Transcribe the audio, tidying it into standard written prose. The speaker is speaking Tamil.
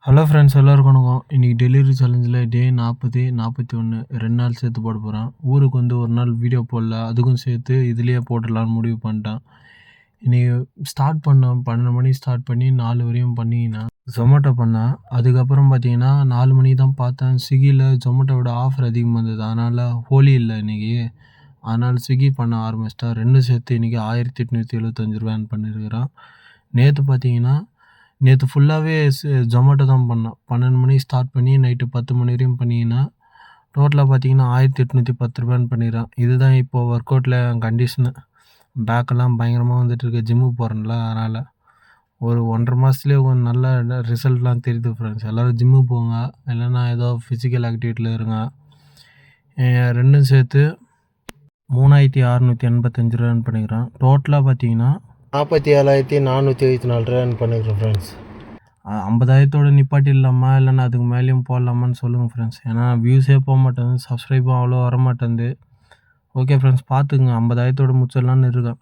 ஹலோ ஃப்ரெண்ட்ஸ் எல்லாருக்கும் வணக்கம். இன்னைக்கு டெலிவரி சேலஞ்சில் டே 40, 41 2 நாள் சேர்த்து போட போகிறேன். ஊருக்கு வந்து ஒரு நாள் வீடியோ போடல, அதுக்கும் சேர்த்து இதுலேயே போட்டுடலான்னு முடிவு பண்ணிட்டேன். இன்றைக்கி ஸ்டார்ட் பண்ணேன் 12 மணிக்கு ஸ்டார்ட் பண்ணி 4 வரையும் பண்ணிங்கன்னா ஜொமேட்டோ பண்ணேன். அதுக்கப்புறம் பார்த்தீங்கன்னா 4 மணிக்கு தான் பார்த்தேன். ஸ்விக்கியில் ஜொமேட்டோவோட ஆஃபர் அதிகமாக இருந்தது. அதனால் ஹோலி இல்லை இன்றைக்கி, அதனால் ஸ்விக்கி பண்ண ஆரம்பிச்சிட்டேன். ரெண்டும் சேர்த்து இன்றைக்கி 1875 ரூபான்னு பண்ணியிருக்கிறேன். நேற்று ஃபுல்லாகவே ஜொமேட்டோ தான் பண்ணேன். 12 மணிக்கு ஸ்டார்ட் பண்ணி நைட்டு 10 மணி வரையும் பண்ணிங்கன்னா டோட்டலாக பார்த்தீங்கன்னா 1810 ரூபான்னு பண்ணிடுறேன். இதுதான் இப்போது ஒர்க் அவுட்டில் என் கண்டிஷனு. பேக்கெல்லாம் பயங்கரமாக வந்துட்டுருக்கு, ஜிம்முக்கு போகிறேன்ல, அதனால் ஒரு 1.5 மாதத்துலேயே ஒரு நல்ல ரிசல்ட்லாம் தெரியுது ஃப்ரெண்ட்ஸ். எல்லோரும் ஜிம்முக்கு போங்க, இல்லைன்னா ஏதோ ஃபிசிக்கல் ஆக்டிவிட்டியில் இருங்க. ரெண்டும் சேர்த்து 3685 ரூபான்னு பண்ணிக்கிறேன். டோட்டலாக பார்த்தீங்கன்னா 47,424 ரூபான்னு பண்ணிக்கிறேன் ஃப்ரெண்ட்ஸ். 50,000 நிப்பாட்டிடலாமா, இல்லைன்னா அதுக்கு மேலேயும் போடலாமான்னு சொல்லுங்கள் ஃப்ரெண்ட்ஸ். ஏன்னா வியூஸே போக மாட்டேங்குது, சப்ஸ்கிரைபும் அவ்வளோ வரமாட்டேங்குது. ஓகே ஃப்ரெண்ட்ஸ், பார்த்துக்குங்க. 50,000 முடிச்சிடலான்னு இருக்கேன்.